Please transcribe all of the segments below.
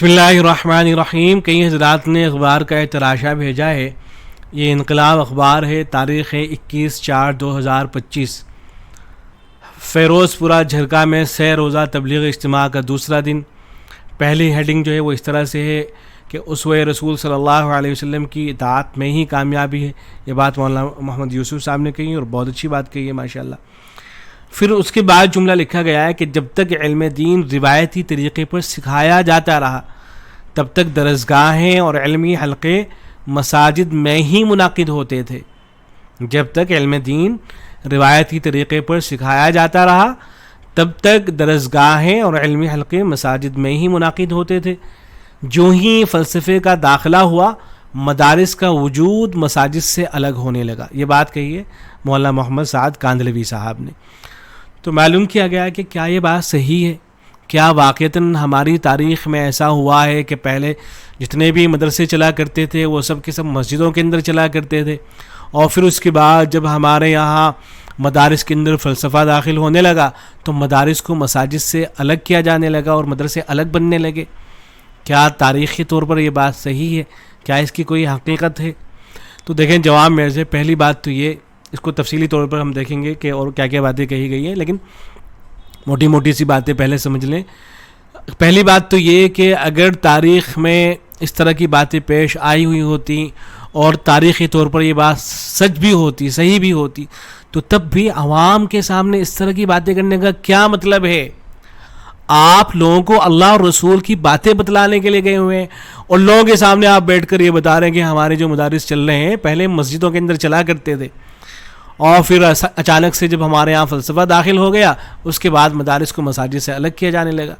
بسم اللہ الرحمن الرحیم. کئی حضرات نے اخبار کا اعتراشہ بھیجا ہے. یہ انقلاب اخبار ہے. تاریخ ہے 21/4/2025. فیروز پورہ جھرکا میں 3 روزہ تبلیغ اجتماع کا دوسرا دن. پہلی ہیڈنگ جو ہے وہ اس طرح سے ہے کہ اسوہ رسول صلی اللہ علیہ وسلم کی اطاعت میں ہی کامیابی ہے. یہ بات مولانا محمد یوسف صاحب نے کہی اور بہت اچھی بات کہی ہے ماشاءاللہ. پھر اس کے بعد جملہ لکھا گیا ہے کہ جب تک علم دین روایتی طریقے پر سکھایا جاتا رہا تب تک درسگاہیں اور علمی حلقے مساجد میں ہی منعقد ہوتے تھے. جب تک علم دین روایتی طریقے پر سکھایا جاتا رہا تب تک درسگاہیں اور علمی حلقے مساجد میں ہی منعقد ہوتے تھے. جو ہی فلسفے کا داخلہ ہوا مدارس کا وجود مساجد سے الگ ہونے لگا. یہ بات کہی ہے مولانا محمد سعد کاندھلوی صاحب نے. تو معلوم کیا گیا کہ کیا یہ بات صحیح ہے؟ کیا واقعتاً ہماری تاریخ میں ایسا ہوا ہے کہ پہلے جتنے بھی مدرسے چلا کرتے تھے وہ سب کے سب مسجدوں کے اندر چلا کرتے تھے، اور پھر اس کے بعد جب ہمارے یہاں مدارس کے اندر فلسفہ داخل ہونے لگا تو مدارس کو مساجد سے الگ کیا جانے لگا اور مدرسے الگ بننے لگے؟ کیا تاریخی طور پر یہ بات صحیح ہے؟ کیا اس کی کوئی حقیقت ہے؟ تو دیکھیں جواب میرے سے پہلی بات تو یہ، اس کو تفصیلی طور پر ہم دیکھیں گے کہ اور کیا کیا باتیں کہی گئی ہیں، لیکن موٹی موٹی سی باتیں پہلے سمجھ لیں. پہلی بات تو یہ کہ اگر تاریخ میں اس طرح کی باتیں پیش آئی ہوئی ہوتی اور تاریخی طور پر یہ بات سچ بھی ہوتی، صحیح بھی ہوتی، تو تب بھی عوام کے سامنے اس طرح کی باتیں کرنے کا کیا مطلب ہے؟ آپ لوگوں کو اللہ اور رسول کی باتیں بتلانے کے لیے گئے ہوئے ہیں اور لوگوں کے سامنے آپ بیٹھ کر یہ بتا رہے ہیں کہ ہمارے جو مدارس چل رہے ہیں پہلے مسجدوں کے اندر چلا کرتے تھے اور پھر اچانک سے جب ہمارے یہاں فلسفہ داخل ہو گیا اس کے بعد مدارس کو مساجد سے الگ کیا جانے لگا.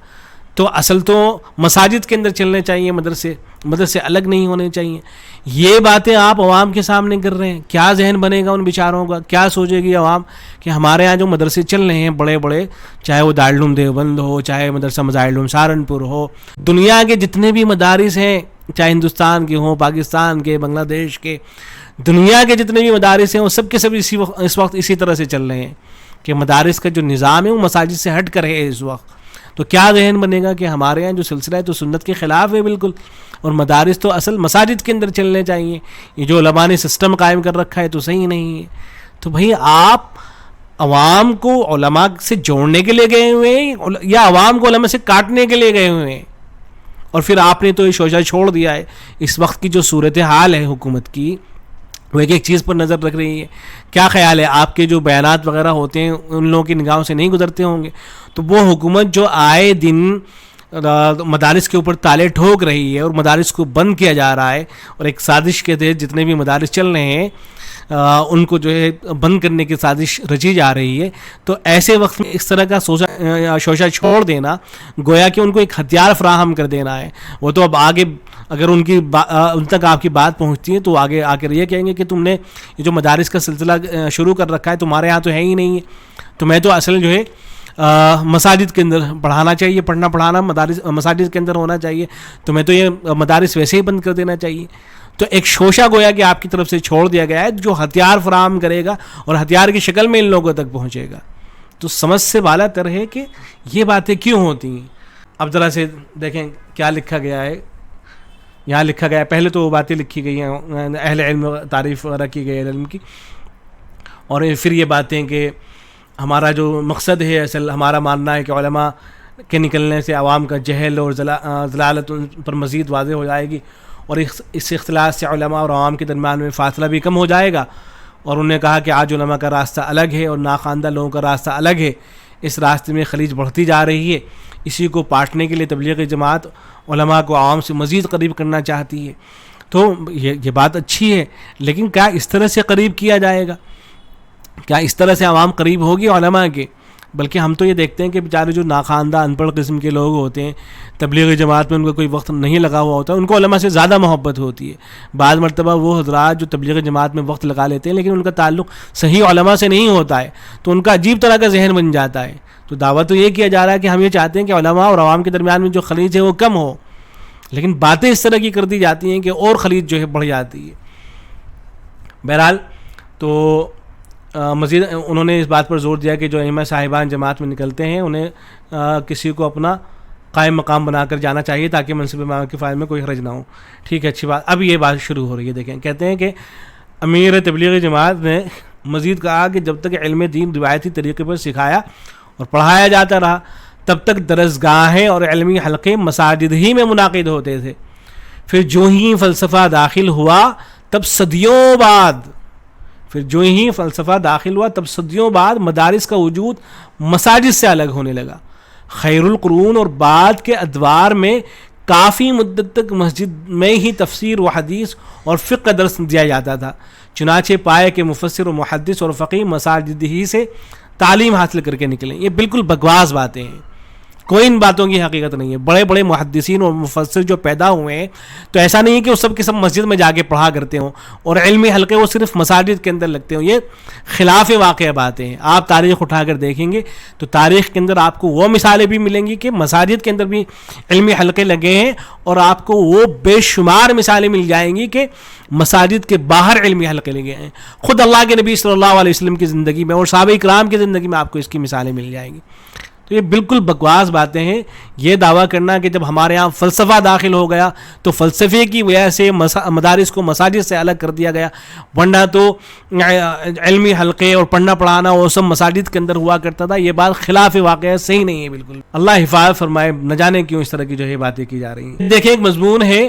تو اصل تو مساجد کے اندر چلنے چاہیے، مدرسے الگ نہیں ہونے چاہیے. یہ باتیں آپ عوام کے سامنے کر رہے ہیں. کیا ذہن بنے گا ان بیچاروں کا؟ کیا سوچے گی عوام کہ ہمارے یہاں جو مدرسے چل رہے ہیں بڑے بڑے، چاہے وہ دارالعلوم دیوبند ہو، چاہے مدرسہ مظاہر سہارنپور ہو، دنیا کے جتنے بھی مدارس ہیں، چاہے ہندوستان کے ہوں، پاکستان کے، بنگلہ دیش کے، دنیا کے جتنے بھی مدارس ہیں وہ سب کے سب اس وقت اسی طرح سے چل رہے ہیں کہ مدارس کا جو نظام ہے وہ مساجد سے ہٹ کر ہے اس وقت. تو کیا ذہن بنے گا کہ ہمارے یہاں جو سلسلہ ہے تو سنت کے خلاف ہے بالکل، اور مدارس تو اصل مساجد کے اندر چلنے چاہیے. یہ جو علماء نے سسٹم قائم کر رکھا ہے تو صحیح نہیں ہے. تو بھئی آپ عوام کو علماء سے جوڑنے کے لیے گئے ہوئے ہیں یا عوام کو علماء سے کاٹنے کے لیے گئے ہوئے ہیں؟ اور پھر آپ نے تو یہ شوشہ چھوڑ دیا ہے. اس وقت کی جو صورتحال ہے حکومت کی وہ ایک چیز پر نظر رکھ رہی ہے. کیا خیال ہے آپ کے جو بیانات وغیرہ ہوتے ہیں ان لوگوں کی نگاہوں سے نہیں گزرتے ہوں گے؟ تو وہ حکومت جو آئے دن مدارس کے اوپر تالے ٹھوک رہی ہے اور مدارس کو بند کیا جا رہا ہے اور ایک سازش کے تحت جتنے بھی مدارس چل رہے ہیں ان کو جو ہے بند کرنے کی سازش رچی جا رہی ہے، تو ایسے وقت میں اس طرح کا شوشہ چھوڑ دینا گویا کہ ان کو ایک ہتھیار فراہم کر دینا ہے. وہ تو اب آگے اگر ان تک آپ کی بات پہنچتی ہے تو آگے آ کر یہ کہیں گے کہ تم نے یہ جو مدارس کا سلسلہ شروع کر رکھا ہے تمہارے یہاں تو ہے ہی نہیں ہے. تو میں تو اصل جو ہے مساجد کے اندر پڑھانا چاہیے، پڑھانا مدارس مساجد کے اندر ہونا چاہیے، تو میں تو یہ مدارس ویسے ہی بند کر دینا چاہیے. تو ایک شوشہ گویا کہ آپ کی طرف سے چھوڑ دیا گیا ہے جو ہتھیار فراہم کرے گا اور ہتھیار کی شکل میں ان لوگوں تک پہنچے گا. تو سمجھ سے بالا تر ہے کہ یہ باتیں کیوں ہوتی ہیں. اب ذرا سے دیکھیں کیا لکھا گیا ہے. یہاں لکھا گیا ہے، پہلے تو وہ باتیں لکھی گئی ہیں اہل علم تعریف وغیرہ کی گئی علم کی، اور پھر یہ باتیں کہ ہمارا جو مقصد ہے اصل ہمارا ماننا ہے کہ علماء کے نکلنے سے عوام کا جہل اور ضلالت پر مزید واضح ہو جائے گی، اور اس اختلاف سے علماء اور عوام کے درمیان میں فاصلہ بھی کم ہو جائے گا. اور انہوں نے کہا کہ آج علماء کا راستہ الگ ہے اور ناخواندہ لوگوں کا راستہ الگ ہے. اس راستے میں خلیج بڑھتی جا رہی ہے. اسی کو پاٹنے کے لیے تبلیغ جماعت علماء کو عوام سے مزید قریب کرنا چاہتی ہے. تو یہ بات اچھی ہے، لیکن کیا اس طرح سے قریب کیا جائے گا؟ کیا اس طرح سے عوام قریب ہوگی علماء کے؟ بلکہ ہم تو یہ دیکھتے ہیں کہ بیچارے جو ناخواندہ ان پڑھ قسم کے لوگ ہوتے ہیں، تبلیغ جماعت میں ان کا کوئی وقت نہیں لگا ہوا ہوتا، ان کو علماء سے زیادہ محبت ہوتی ہے. بعض مرتبہ وہ حضرات جو تبلیغ جماعت میں وقت لگا لیتے ہیں لیکن ان کا تعلق صحیح علماء سے نہیں ہوتا ہے، تو ان کا عجیب طرح کا ذہن بن جاتا ہے. تو دعویٰ تو یہ کیا جا رہا ہے کہ ہم یہ چاہتے ہیں کہ علماء اور عوام کے درمیان میں جو خلیج ہے وہ کم ہو، لیکن باتیں اس طرح کی کر دی جاتی ہیں کہ اور خلیج جو ہے بڑھ جاتی ہے. بہرحال تو مزید انہوں نے اس بات پر زور دیا کہ جو ائمہ صاحبان جماعت میں نکلتے ہیں انہیں کسی کو اپنا قائم مقام بنا کر جانا چاہیے تاکہ منصب امام کفایہ میں کوئی حرج نہ ہو. ٹھیک ہے, اچھی بات. اب یہ بات شروع ہو رہی ہے. دیکھیں, کہتے ہیں کہ امیر تبلیغی جماعت نے مزید کہا کہ جب تک علم دین روایتی طریقے پر سکھایا اور پڑھایا جاتا رہا تب تک درسگاہیں اور علمی حلقے مساجد ہی میں منعقد ہوتے تھے. پھر جو ہی فلسفہ داخل ہوا تب صدیوں بعد مدارس کا وجود مساجد سے الگ ہونے لگا. خیر القرون اور بعد کے ادوار میں کافی مدت تک مسجد میں ہی تفسیر و حدیث اور فقہ درس دیا جاتا تھا. چنانچہ پائے کہ مفسر و محدث اور فقیہ مساجد ہی سے تعلیم حاصل کر کے نکلیں. یہ بالکل بکواس باتیں ہیں, کوئی ان باتوں کی حقیقت نہیں ہے. بڑے بڑے محدثین اور مفسر جو پیدا ہوئے ہیں تو ایسا نہیں ہے کہ وہ سب کے سب مسجد میں جا کے پڑھا کرتے ہوں اور علمی حلقے وہ صرف مساجد کے اندر لگتے ہوں. یہ خلاف واقع باتیں ہیں. آپ تاریخ اٹھا کر دیکھیں گے تو تاریخ کے اندر آپ کو وہ مثالیں بھی ملیں گی کہ مساجد کے اندر بھی علمی حلقے لگے ہیں, اور آپ کو وہ بے شمار مثالیں مل جائیں گی کہ مساجد کے باہر علمی حلقے لگے ہیں. خود اللہ کے نبی صلی اللہ علیہ وسلم کی زندگی میں اور صحابہ کرام کی زندگی میں آپ کو اس کی مثالیں مل جائیں گی. تو یہ بالکل بکواس باتیں ہیں. یہ دعویٰ کرنا کہ جب ہمارے ہاں فلسفہ داخل ہو گیا تو فلسفے کی وجہ سے مدارس کو مساجد سے الگ کر دیا گیا, ورنہ تو علمی حلقے اور پڑھنا پڑھانا وہ سب مساجد کے اندر ہوا کرتا تھا. یہ بات خلاف واقع ہے, صحیح نہیں ہے بالکل. اللہ حفاظت فرمائے, نہ جانے کیوں اس طرح کی جو ہے باتیں کی جا رہی ہیں. دیکھیں, ایک مضمون ہے,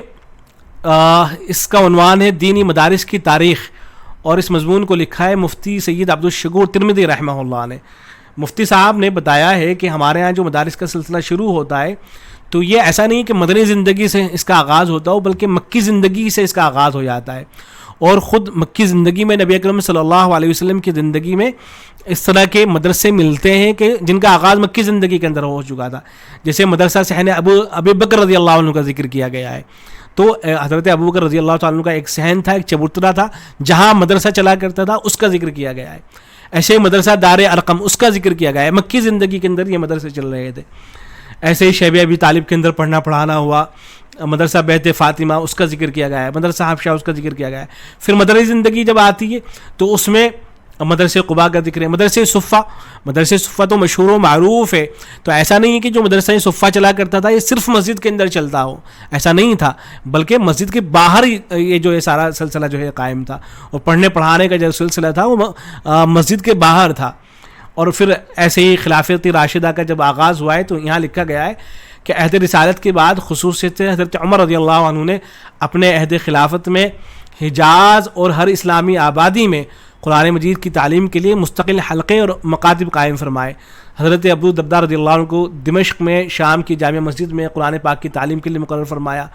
اس کا عنوان ہے دینی مدارس کی تاریخ, اور اس مضمون کو لکھا ہے مفتی سید عبدالشکور ترمذی رحمہ اللہ نے. مفتی صاحب نے بتایا ہے کہ ہمارے ہاں جو مدارس کا سلسلہ شروع ہوتا ہے تو یہ ایسا نہیں کہ مدنی زندگی سے اس کا آغاز ہوتا ہو, بلکہ مکی زندگی سے اس کا آغاز ہو جاتا ہے. اور خود مکی زندگی میں نبی اکرم صلی اللہ علیہ وسلم کی زندگی میں اس طرح کے مدرسے ملتے ہیں کہ جن کا آغاز مکی زندگی کے اندر ہو چکا تھا. جیسے مدرسہ صحن ابو بکر رضی اللہ عنہ کا ذکر کیا گیا ہے. تو حضرت ابو بکر رضی اللہ عنہ کا ایک صحن تھا, ایک چبوترا تھا جہاں مدرسہ چلا کرتا تھا, اس کا ذکر کیا گیا ہے. ایسے مدرسہ دار ارقم, اس کا ذکر کیا گیا ہے. مکی زندگی کے اندر یہ مدرسے چل رہے تھے. ایسے ہی شیب ابی طالب کے اندر پڑھنا پڑھانا ہوا. مدرسہ بیت فاطمہ, اس کا ذکر کیا گیا ہے. مدرسہ حفصہ, اس کا ذکر کیا گیا ہے. پھر مدرسہ زندگی جب آتی ہے تو اس میں مدرسہ قباء کا ذکر ہے. مدرسہ صفہ تو مشہور و معروف ہے. تو ایسا نہیں ہے کہ جو مدرسہ صفہ چلا کرتا تھا یہ صرف مسجد کے اندر چلتا ہو, ایسا نہیں تھا, بلکہ مسجد کے باہر یہ جو ہے سارا سلسلہ جو ہے قائم تھا, اور پڑھنے پڑھانے کا جو سلسلہ تھا وہ مسجد کے باہر تھا. اور پھر ایسے ہی خلافت راشدہ کا جب آغاز ہوا ہے تو یہاں لکھا گیا ہے کہ عہد رسالت کے بعد خصوصیت سے حضرت عمر رضی اللہ عنہ نے اپنے عہد خلافت میں حجاز اور ہر اسلامی آبادی میں قرآن مجید کی تعلیم کے لیے مستقل حلقے اور مکاتب قائم فرمائے. حضرت ابو الدرداء رضی اللہ عنہ کو دمشق میں شام کی جامع مسجد میں قرآن پاک کی تعلیم کے لیے مقرر فرمایا.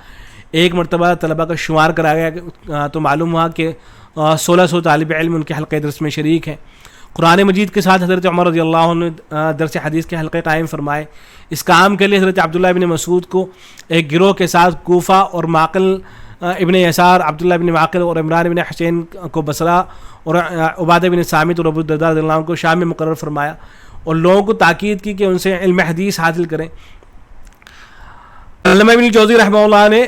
ایک مرتبہ طلبہ کا شمار کرایا گیا تو معلوم ہوا کہ 1600 طالب علم ان کے حلقے درس میں شریک ہیں. قرآن مجید کے ساتھ حضرت عمر رضی اللہ عنہ نے درس حدیث کے حلقے قائم فرمائے. اس کام کے لیے حضرت عبداللہ ابن مسعود کو ایک گروہ کے ساتھ کوفہ اور معقل ابن یسار, عبداللہ ابن معقل اور عمران ابن حسین کو بصرہ, اور عبادہ ابن صامت اور ابو الدرداء رضی اللہ عنہ کو شام میں مقرر فرمایا, اور لوگوں کو تاکید کی کہ ان سے علم حدیث حاصل کریں. علامہ ابن جوزی رحمہ اللہ نے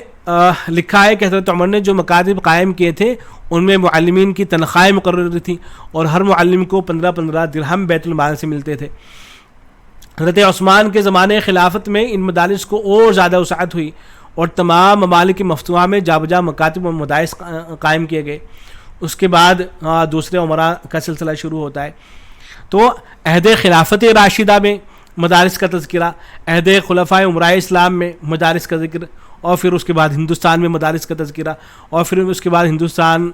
لکھا ہے کہ حضرت عمر نے جو مکاتب قائم کیے تھے ان میں معلمین کی تنخواہیں مقرر تھیں, اور ہر معلم کو 15 درہم بیت المال سے ملتے تھے. حضرت عثمان کے زمانے خلافت میں ان مدارس کو اور زیادہ وسعت ہوئی, اور تمام ممالک مفتوحہ میں جا بجا مکاتب و مدارس قائم کیے گئے. اس کے بعد دوسرے عمراء کا سلسلہ شروع ہوتا ہے. تو عہد خلافت راشدہ میں مدارس کا تذکرہ, عہد خلفائے امراء اسلام میں مدارس کا ذکر, اور پھر اس کے بعد ہندوستان میں مدارس کا تذکرہ, اور پھر اس کے بعد ہندوستان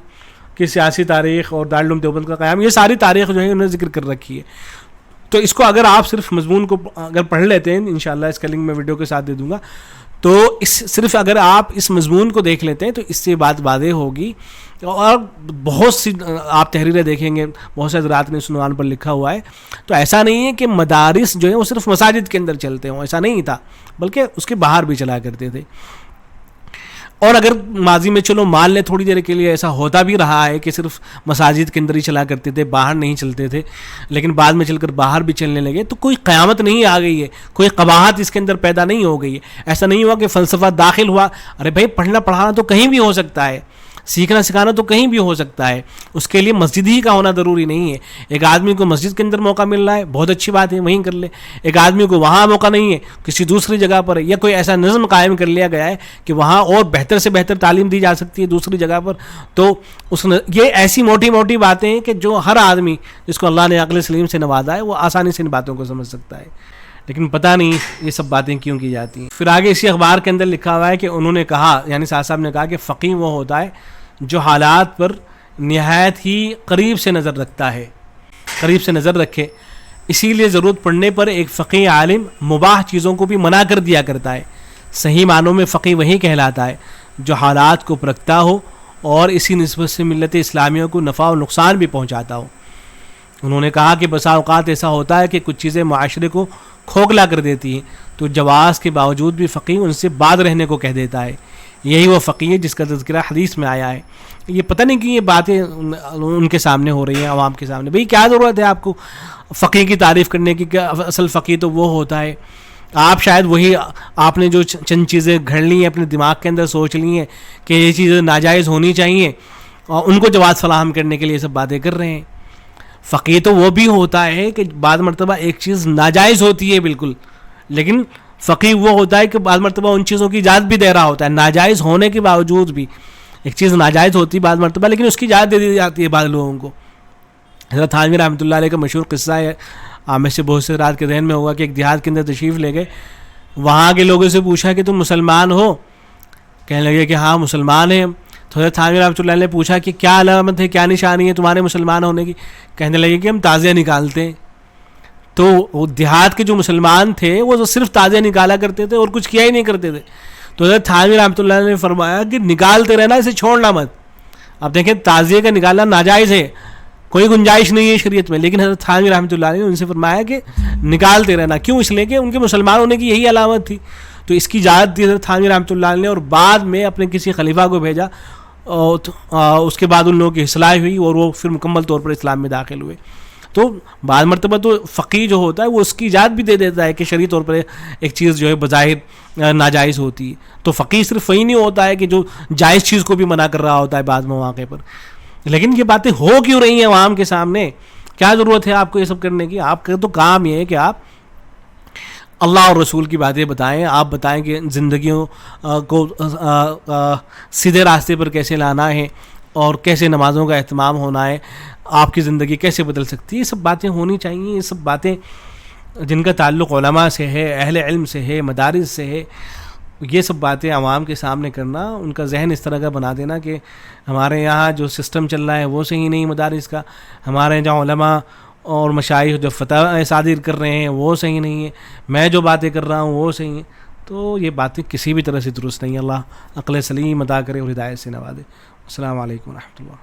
کی سیاسی تاریخ اور دارالعلوم دیوبند کا قیام. یہ ساری تاریخ جو ہے انہوں نے ذکر کر رکھی ہے. تو اس کو اگر آپ صرف مضمون کو اگر پڑھ لیتے ہیں, انشاءاللہ اس کا لنک میں ویڈیو کے ساتھ دے دوں گا, تو صرف اگر آپ اس مضمون کو دیکھ لیتے ہیں تو اس سے بات واضح ہوگی. اور بہت سی آپ تحریریں دیکھیں گے, بہت سے حضرات نے اس عنوان پر لکھا ہوا ہے. تو ایسا نہیں ہے کہ مدارس جو ہیں وہ صرف مساجد کے اندر چلتے ہوں, ایسا نہیں تھا, بلکہ اس کے باہر بھی چلا کرتے تھے. اور اگر ماضی میں چلو مان لیں تھوڑی دیر کے لیے ایسا ہوتا بھی رہا ہے کہ صرف مساجد کے اندر ہی چلا کرتے تھے, باہر نہیں چلتے تھے, لیکن بعد میں چل کر باہر بھی چلنے لگے, تو کوئی قیامت نہیں آ گئی ہے, کوئی قباحت اس کے اندر پیدا نہیں ہو گئی ہے. ایسا نہیں ہوا کہ فلسفہ داخل ہوا. ارے بھائی, پڑھنا پڑھانا تو کہیں بھی ہو سکتا ہے. سیکھنا سکھانا تو کہیں بھی ہو سکتا ہے، اس کے لیے مسجد ہی کا ہونا ضروری نہیں ہے. ایک آدمی کو مسجد کے اندر موقع مل رہا ہے، بہت اچھی بات ہے، وہیں کر لے. ایک آدمی کو وہاں موقع نہیں ہے، کسی دوسری جگہ پر ہے، یا کوئی ایسا نظم قائم کر لیا گیا ہے کہ وہاں اور بہتر سے بہتر تعلیم دی جا سکتی ہے دوسری جگہ پر، تو یہ ایسی موٹی موٹی باتیں ہیں کہ جو ہر آدمی جس کو اللہ نے عقل سلیم سے نوازا ہے وہ آسانی سے ان باتوں کو سمجھ سکتا ہے. لیکن پتہ نہیں یہ سب باتیں کیوں کی جاتی ہیں. پھر آگے اسی اخبار کے اندر لکھا ہوا ہے کہ انہوں نے کہا، یعنی سعد صاحب نے کہا کہ فقیہ وہ ہوتا ہے جو حالات پر نہایت ہی قریب سے نظر رکھتا ہے، قریب سے نظر رکھے. اسی لیے ضرورت پڑنے پر ایک فقیہ عالم مباح چیزوں کو بھی منع کر دیا کرتا ہے. صحیح معنوں میں فقیہ وہی کہلاتا ہے جو حالات کو پرکھتا ہو اور اسی نسبت سے ملت اسلامیہ کو نفع و نقصان بھی پہنچاتا ہو. انہوں نے کہا کہ بسا اوقات ایسا ہوتا ہے کہ کچھ چیزیں معاشرے کو کھوکھلا کر دیتی ہیں، تو جواز کے باوجود بھی فقیہ ان سے بعد رہنے کو کہہ دیتا ہے. یہی وہ فقیہ ہے جس کا تذکرہ حدیث میں آیا ہے. یہ پتہ نہیں کہ یہ باتیں ان کے سامنے ہو رہی ہیں، عوام کے سامنے. بھئی کیا ضرورت ہے آپ کو فقیہ کی تعریف کرنے کی؟ کہ اصل فقیہ تو وہ ہوتا ہے، آپ شاید وہی آپ نے جو چند چیزیں گھڑ لی ہیں اپنے دماغ کے اندر، سوچ لی ہیں کہ یہ چیزیں ناجائز ہونی چاہیے، اور ان کو جواز فراہم کرنے کے لیے سب باتیں کر رہے ہیں. فقیہ تو وہ بھی ہوتا ہے کہ بعض مرتبہ ایک چیز ناجائز ہوتی ہے بالکل، لیکن فقیہ وہ ہوتا ہے کہ بعض مرتبہ ان چیزوں کی اجازت بھی دے رہا ہوتا ہے، ناجائز ہونے کے باوجود بھی. ایک چیز ناجائز ہوتی ہے بعض مرتبہ، لیکن اس کی اجازت دے دی جاتی ہے بعض لوگوں کو. حضرت تھانوی رحمۃ اللہ علیہ کا مشہور قصہ ہے، آپ میں سے بہت سے رات کے ذہن میں ہوگا کہ ایک دیہات کے اندر تشریف لے گئے، وہاں کے لوگوں سے پوچھا کہ تم مسلمان ہو؟ کہنے لگے کہ ہاں مسلمان ہیں. تو حضرت تھانوی رحمۃ اللہ نے پوچھا کہ کیا علامت ہے، کیا نشانی ہے تمہارے مسلمان ہونے کی؟ کہنے لگے کہ ہم تازیہ نکالتے ہیں. تو وہ دیہات کے جو مسلمان تھے وہ صرف تازیہ نکالا کرتے تھے اور کچھ کیا ہی نہیں کرتے تھے. تو حضرت تھانوی رحمۃ اللہ نے فرمایا کہ نکالتے رہنا، اسے چھوڑنا مت. اب دیکھیں تازیہ کا نکالنا ناجائز ہے، کوئی گنجائش نہیں ہے شریعت میں، لیکن حضرت تھانوی رحمۃ اللہ نے ان سے فرمایا کہ نکالتے رہنا. کیوں؟ اس لیے کہ ان کے مسلمان ہونے کی یہی علامت تھی. تو اس کی اجازت دی حضرت تھانوی رحمۃ اللہ نے، اور بعد میں اپنے کسی خلیفہ کو بھیجا، اس کے بعد ان لوگوں کی اصلاح ہوئی اور وہ پھر مکمل طور پر اسلام میں داخل ہوئے. تو بعض مرتبہ تو فقیہ جو ہوتا ہے وہ اس کی اجازت بھی دے دیتا ہے کہ شرعی طور پر ایک چیز جو ہے بظاہر ناجائز ہوتی ہے. تو فقیہ صرف وہی نہیں ہوتا ہے کہ جو جائز چیز کو بھی منع کر رہا ہوتا ہے بعض مواقع پر. لیکن یہ باتیں ہو کیوں رہی ہیں عوام کے سامنے؟ کیا ضرورت ہے آپ کو یہ سب کرنے کی؟ آپ کا تو کام یہ ہے کہ آپ اللہ اور رسول کی باتیں بتائیں. آپ بتائیں کہ زندگیوں کو سیدھے راستے پر کیسے لانا ہے اور کیسے نمازوں کا اہتمام ہونا ہے، آپ کی زندگی کیسے بدل سکتی ہے. یہ سب باتیں ہونی چاہیے. یہ سب باتیں جن کا تعلق علماء سے ہے، اہل علم سے ہے، مدارس سے ہے، یہ سب باتیں عوام کے سامنے کرنا، ان کا ذہن اس طرح کا بنا دینا کہ ہمارے یہاں جو سسٹم چل رہا ہے وہ صحیح نہیں مدارس کا، ہمارے جہاں علماء اور مشائخ جو فتویٰ صادر کر رہے ہیں وہ صحیح نہیں ہے، میں جو باتیں کر رہا ہوں وہ صحیح ہیں. تو یہ باتیں کسی بھی طرح سے درست نہیں. اللہ عقل سلیم عطا کرے اور ہدایت سے نوازے. السلام علیکم ورحمۃ اللہ.